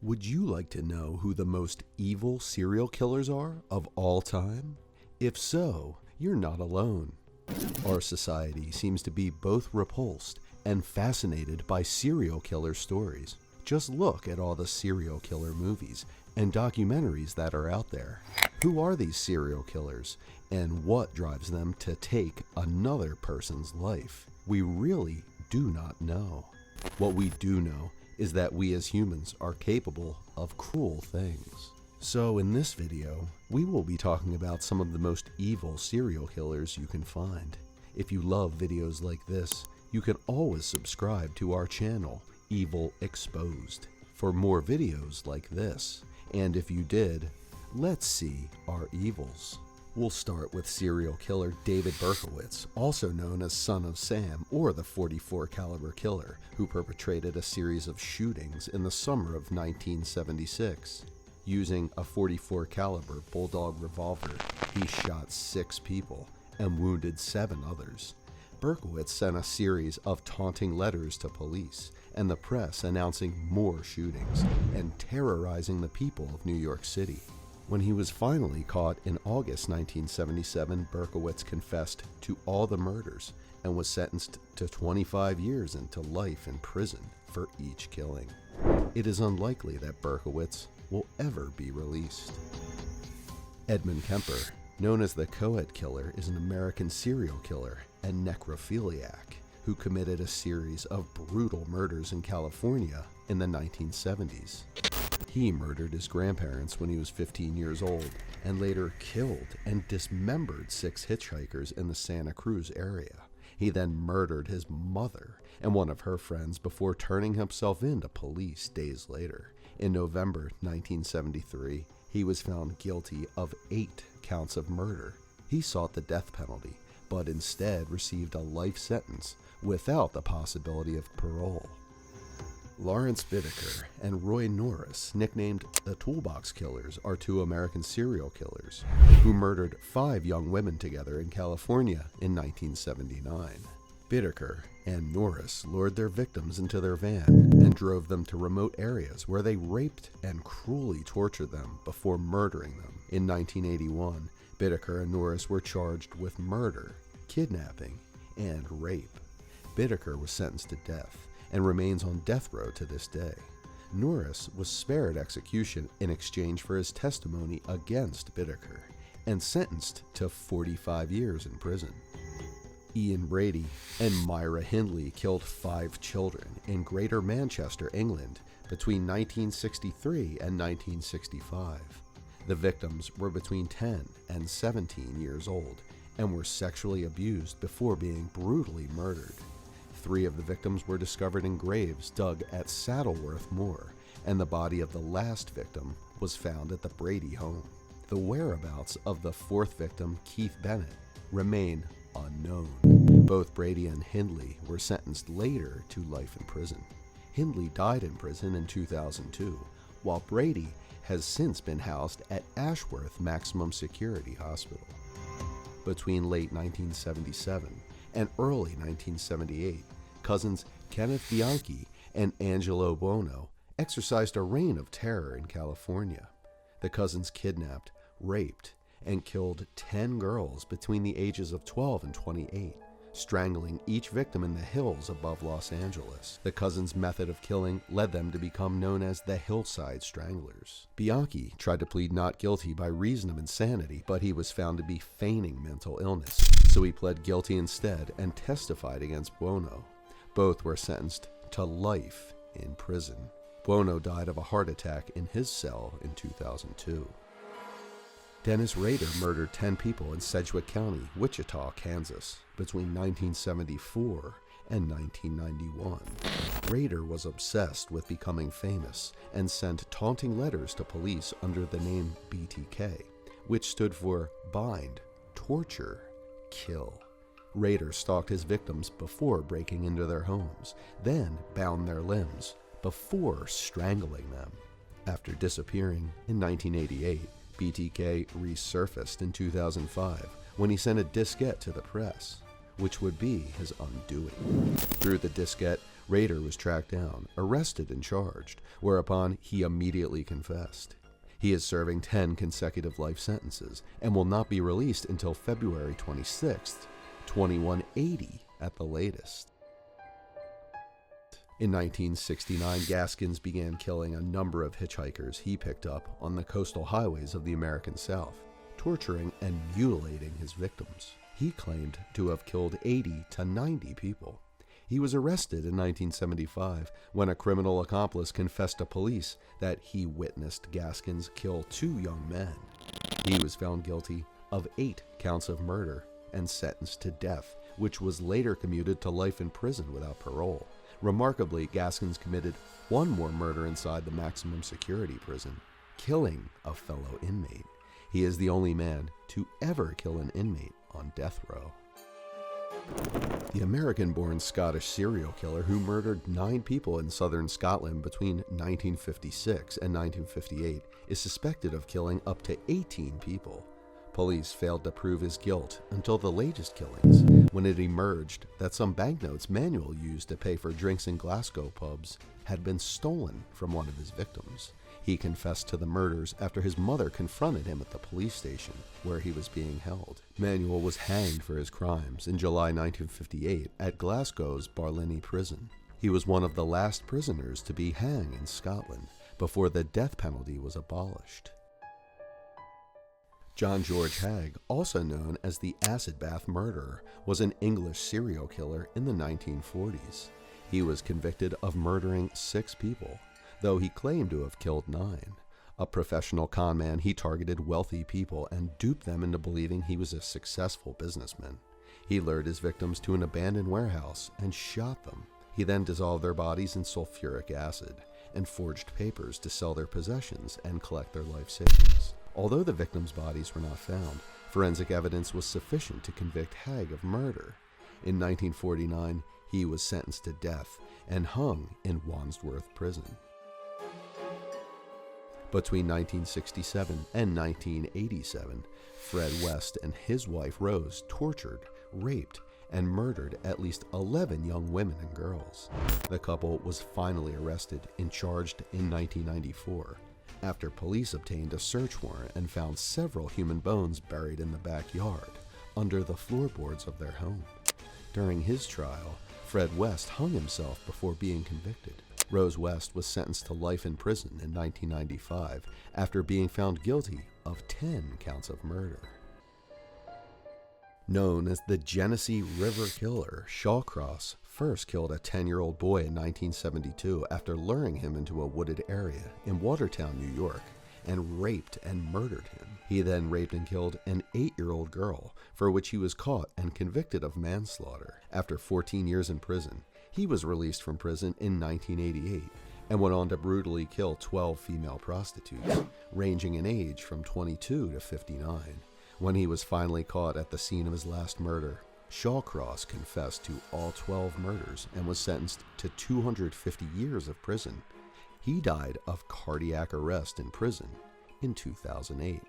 Would you like to know who the most evil serial killers are of all time? If so, you're not alone. Our society seems to be both repulsed and fascinated by serial killer stories. Just look at all the serial killer movies and documentaries that are out there. Who are these serial killers, and what drives them to take another person's life? We really do not know. What we do know is that we as humans are capable of cruel things. So in this video, we will be talking about some of the most evil serial killers you can find. If you love videos like this, you can always subscribe to our channel, Evil Exposed, for more videos like this. And if you did, let's see our evils. We'll start with serial killer David Berkowitz, also known as Son of Sam or the 44 caliber killer, who perpetrated a series of shootings in the summer of 1976. Using a 44 caliber bulldog revolver, he shot 6 people and wounded 7 others. Berkowitz sent a series of taunting letters to police and the press announcing more shootings and terrorizing the people of New York City. When he was finally caught in August 1977, Berkowitz confessed to all the murders and was sentenced to 25 years into life in prison for each killing. It is unlikely that Berkowitz will ever be released. Edmund Kemper, known as the Coed Killer, is an American serial killer and necrophiliac who committed a series of brutal murders in California in the 1970s. He murdered his grandparents when he was 15 years old and later killed and dismembered 6 hitchhikers in the Santa Cruz area. He then murdered his mother and one of her friends before turning himself in to police days later. In November 1973, he was found guilty of 8 counts of murder. He sought the death penalty, but instead received a life sentence without the possibility of parole. Lawrence Bittaker and Roy Norris, nicknamed the Toolbox Killers, are 2 American serial killers who murdered 5 young women together in California in 1979. Bittaker and Norris lured their victims into their van and drove them to remote areas where they raped and cruelly tortured them before murdering them. In 1981, Bittaker and Norris were charged with murder, kidnapping, and rape. Bittaker was sentenced to death and remains on death row to this day. Norris was spared execution in exchange for his testimony against Bittaker and sentenced to 45 years in prison. Ian Brady and Myra Hindley killed 5 children in Greater Manchester, England between 1963 and 1965. The victims were between 10 and 17 years old and were sexually abused before being brutally murdered. 3 of the victims were discovered in graves dug at Saddleworth Moor, and the body of the last victim was found at the Brady home. The whereabouts of the 4th victim, Keith Bennett, remain unknown. Both Brady and Hindley were sentenced later to life in prison. Hindley died in prison in 2002, while Brady has since been housed at Ashworth Maximum Security Hospital. Between late 1977 and early 1978, cousins Kenneth Bianchi and Angelo Buono exercised a reign of terror in California. The cousins kidnapped, raped, and killed 10 girls between the ages of 12 and 28, strangling each victim in the hills above Los Angeles. The cousins' method of killing led them to become known as the Hillside Stranglers. Bianchi tried to plead not guilty by reason of insanity, but he was found to be feigning mental illness, so he pled guilty instead and testified against Buono. Both were sentenced to life in prison. Buono died of a heart attack in his cell in 2002. Dennis Rader murdered 10 people in Sedgwick County, Wichita, Kansas, between 1974 and 1991. Rader was obsessed with becoming famous and sent taunting letters to police under the name BTK, which stood for Bind, Torture, Kill. Rader stalked his victims before breaking into their homes, then bound their limbs before strangling them. After disappearing in 1988, BTK resurfaced in 2005 when he sent a diskette to the press, which would be his undoing. Through the diskette, Rader was tracked down, arrested, and charged, whereupon he immediately confessed. He is serving 10 consecutive life sentences and will not be released until February 26th, 2180 at the latest. In 1969, Gaskins began killing a number of hitchhikers he picked up on the coastal highways of the American South, torturing and mutilating his victims. He claimed to have killed 80 to 90 people. He was arrested in 1975 when a criminal accomplice confessed to police that he witnessed Gaskins kill 2 young men. He was found guilty of 8 counts of murder and sentenced to death, which was later commuted to life in prison without parole. Remarkably, Gaskins committed 1 more murder inside the maximum security prison, killing a fellow inmate. He is the only man to ever kill an inmate on death row. The American-born Scottish serial killer who murdered 9 people in southern Scotland between 1956 and 1958 is suspected of killing up to 18 people. Police failed to prove his guilt until the latest killings, when it emerged that some banknotes Manuel used to pay for drinks in Glasgow pubs had been stolen from one of his victims. He confessed to the murders after his mother confronted him at the police station where he was being held. Manuel was hanged for his crimes in July 1958 at Glasgow's Barlinnie prison. He was one of the last prisoners to be hanged in Scotland before the death penalty was abolished. John George Haigh, also known as the Acid Bath Murderer, was an English serial killer in the 1940s. He was convicted of murdering 6 people, though he claimed to have killed 9. A professional con man, he targeted wealthy people and duped them into believing he was a successful businessman. He lured his victims to an abandoned warehouse and shot them. He then dissolved their bodies in sulfuric acid and forged papers to sell their possessions and collect their life savings. Although the victims' bodies were not found, forensic evidence was sufficient to convict Haigh of murder. In 1949, he was sentenced to death and hung in Wandsworth Prison. Between 1967 and 1987, Fred West and his wife Rose tortured, raped, and murdered at least 11 young women and girls. The couple was finally arrested and charged in 1994. After police obtained a search warrant and found several human bones buried in the backyard, under the floorboards of their home. During his trial, Fred West hung himself before being convicted. Rose West was sentenced to life in prison in 1995 after being found guilty of 10 counts of murder. Known as the Genesee River Killer, Shawcross first killed a 10-year-old boy in 1972 after luring him into a wooded area in Watertown, New York, and raped and murdered him. He then raped and killed an 8-year-old girl, for which he was caught and convicted of manslaughter. After 14 years in prison, he was released from prison in 1988 and went on to brutally kill 12 female prostitutes, ranging in age from 22 to 59. When he was finally caught at the scene of his last murder, Shawcross confessed to all 12 murders and was sentenced to 250 years of prison. He died of cardiac arrest in prison in 2008.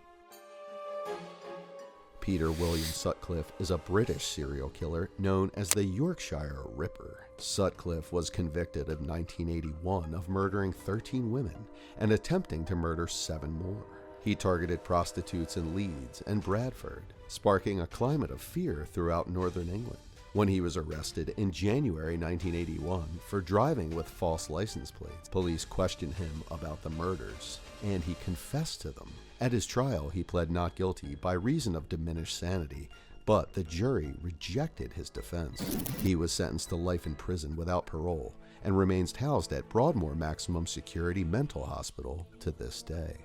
Peter William Sutcliffe is a British serial killer known as the Yorkshire Ripper. Sutcliffe was convicted in 1981 of murdering 13 women and attempting to murder 7 more. He targeted prostitutes in Leeds and Bradford, sparking a climate of fear throughout northern England. When he was arrested in January 1981 for driving with false license plates, police questioned him about the murders, and he confessed to them. At his trial, he pled not guilty by reason of diminished sanity, but the jury rejected his defense. He was sentenced to life in prison without parole and remains housed at Broadmoor Maximum Security Mental Hospital to this day.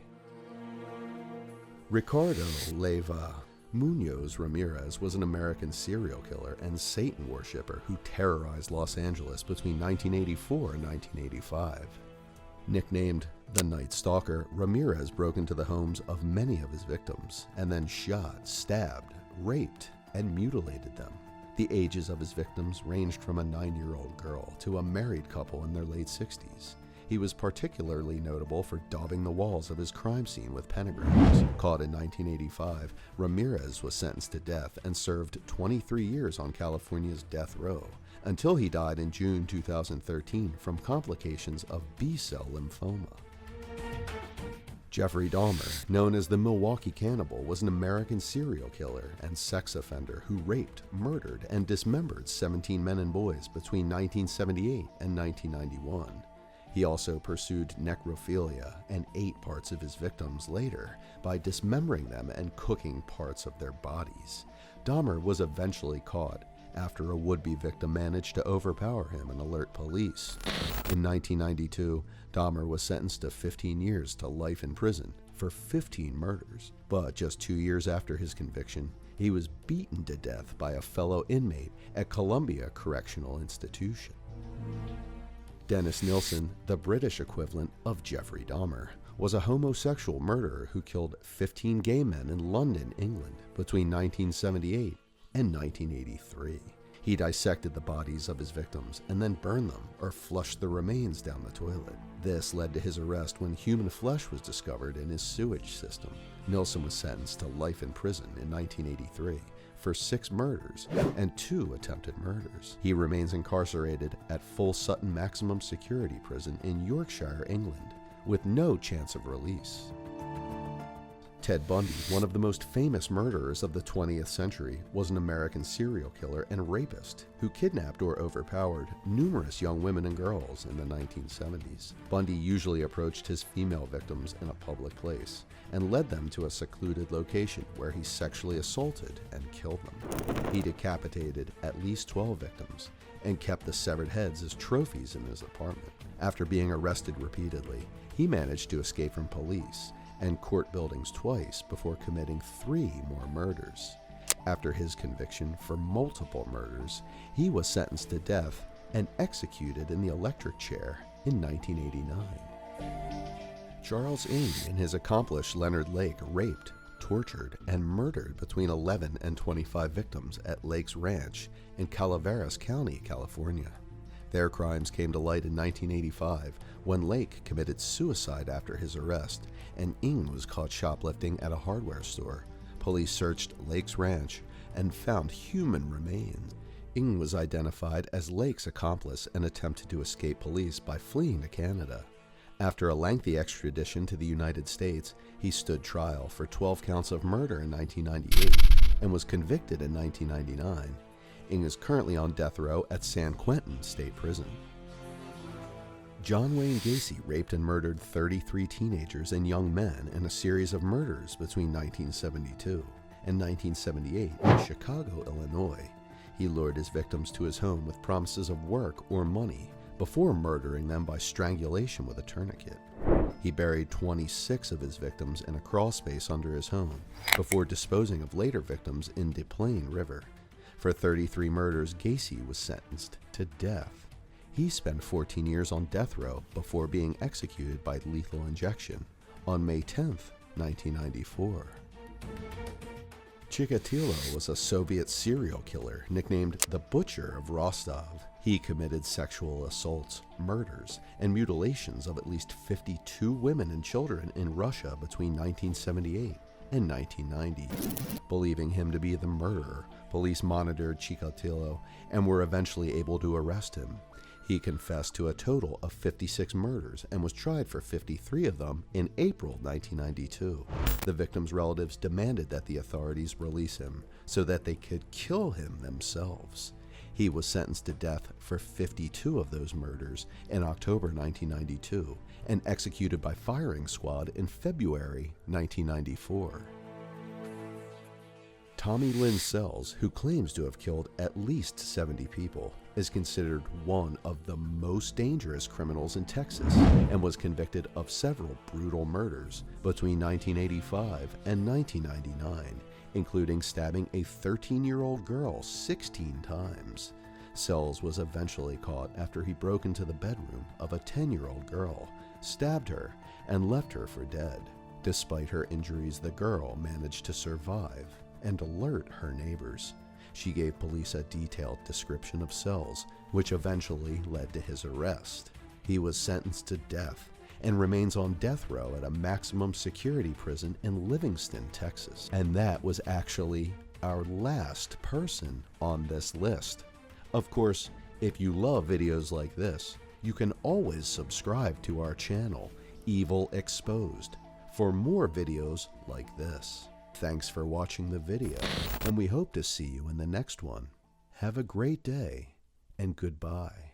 Ricardo Leyva Munoz Ramirez was an American serial killer and Satan worshipper who terrorized Los Angeles between 1984 and 1985. Nicknamed the Night Stalker, Ramirez broke into the homes of many of his victims and then shot, stabbed, raped, and mutilated them. The ages of his victims ranged from a 9-year-old girl to a married couple in their late 60s. He was particularly notable for daubing the walls of his crime scene with pentagrams. Caught in 1985, Ramirez was sentenced to death and served 23 years on California's death row until he died in June 2013 from complications of B-cell lymphoma. Jeffrey Dahmer, known as the Milwaukee Cannibal, was an American serial killer and sex offender who raped, murdered, and dismembered 17 men and boys between 1978 and 1991. He also pursued necrophilia and ate parts of his victims later by dismembering them and cooking parts of their bodies. Dahmer was eventually caught after a would-be victim managed to overpower him and alert police. In 1992, Dahmer was sentenced to 15 years to life in prison for 15 murders. But just 2 years after his conviction, he was beaten to death by a fellow inmate at Columbia Correctional Institution. Dennis Nilsen, the British equivalent of Jeffrey Dahmer, was a homosexual murderer who killed 15 gay men in London, England, between 1978 and 1983. He dissected the bodies of his victims and then burned them or flushed the remains down the toilet. This led to his arrest when human flesh was discovered in his sewage system. Nilsen was sentenced to life in prison in 1983 for 6 murders and 2 attempted murders. He remains incarcerated at Full Sutton Maximum Security Prison in Yorkshire, England, with no chance of release. Ted Bundy, one of the most famous murderers of the 20th century, was an American serial killer and rapist who kidnapped or overpowered numerous young women and girls in the 1970s. Bundy usually approached his female victims in a public place and led them to a secluded location where he sexually assaulted and killed them. He decapitated at least 12 victims and kept the severed heads as trophies in his apartment. After being arrested repeatedly, he managed to escape from police and court buildings twice before committing 3 more murders. After his conviction for multiple murders, he was sentenced to death and executed in the electric chair in 1989. Charles Ng and his accomplice Leonard Lake raped, tortured, and murdered between 11 and 25 victims at Lake's Ranch in Calaveras County, California. Their crimes came to light in 1985 when Lake committed suicide after his arrest and Ng was caught shoplifting at a hardware store. Police searched Lake's ranch and found human remains. Ng was identified as Lake's accomplice and attempted to escape police by fleeing to Canada. After a lengthy extradition to the United States, he stood trial for 12 counts of murder in 1998 and was convicted in 1999. Ng is currently on death row at San Quentin State Prison. John Wayne Gacy raped and murdered 33 teenagers and young men in a series of murders between 1972 and 1978 in Chicago, Illinois. He lured his victims to his home with promises of work or money before murdering them by strangulation with a tourniquet. He buried 26 of his victims in a crawl space under his home before disposing of later victims in Des Plaines River. For 33 murders, Gacy was sentenced to death. He spent 14 years on death row before being executed by lethal injection on May 10, 1994. Chikatilo was a Soviet serial killer nicknamed the Butcher of Rostov. He committed sexual assaults, murders, and mutilations of at least 52 women and children in Russia between 1978 and 1990. Believing him to be the murderer, police monitored Chikatilo and were eventually able to arrest him. He confessed to a total of 56 murders and was tried for 53 of them in April 1992. The victims' relatives demanded that the authorities release him so that they could kill him themselves. He was sentenced to death for 52 of those murders in October 1992 and executed by firing squad in February 1994. Tommy Lynn Sells, who claims to have killed at least 70 people, is considered one of the most dangerous criminals in Texas and was convicted of several brutal murders between 1985 and 1999, including stabbing a 13-year-old girl 16 times. Sells was eventually caught after he broke into the bedroom of a 10-year-old girl, stabbed her, and left her for dead. Despite her injuries, the girl managed to survive and alert her neighbors. She gave police a detailed description of Sells, which eventually led to his arrest. He was sentenced to death and remains on death row at a maximum security prison in Livingston, Texas. And that was actually our last person on this list. Of course, If you love videos like this, you can always subscribe to our channel, Evil Exposed, for more videos like this. Thanks for watching the video, and we hope to see you in the next one. Have a great day, and goodbye.